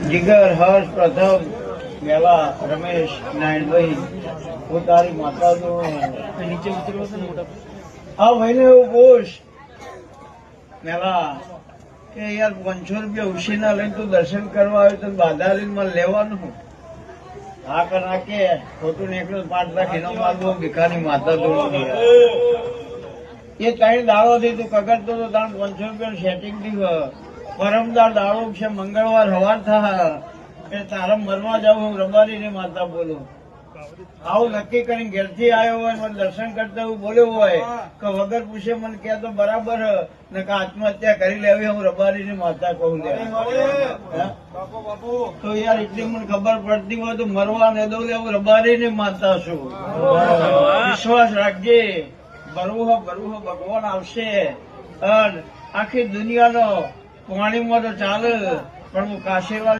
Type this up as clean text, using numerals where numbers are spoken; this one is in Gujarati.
જીગર, હર્ષ, પ્રથમ, મેલા, રમેશ, નારાયણભાઈ, હું તારી માતાનું નીચે ઉતર્યો છે મોટા હા ભાઈને એવું પૂછ મેલા કે યાર 500 રૂપિયા ઉછીના લઈને તું દર્શન કરવા આવ્યો તો બાધા લઈને મને લેવાનું હા કર નાખે ખોટું નીકળ્યું 5 લાખ એનો માલવો ભીખાની માતા દોડું એ 3 દાડો થી તું કગડતો તો તાણ 500 રૂપિયા સેટિંગ થયું પરમદાર દાડો છે મંગળવાર હવાર થા એ તારા મરવા જાવ હું રબારી ને માતા બોલું આવું નક્કી કરીને ઘેરથી આવ્યો હોય મને દર્શન કરતા એવું બોલ્યો હોય કે વગર પૂછે મને કે તો બરાબર ને કે આત્મહત્યા કરી લેવી હું રબારી ની માતા કહું લે તો યાર એટલી મને ખબર પડતી હોય તો મરવા ને દઉં હું રબારી ની માતા છું વિશ્વાસ રાખજે બરવું ભગવાન આવશે આખી દુનિયાનો પાણીમાં તો ચાલે પણ હું કાશીવાડ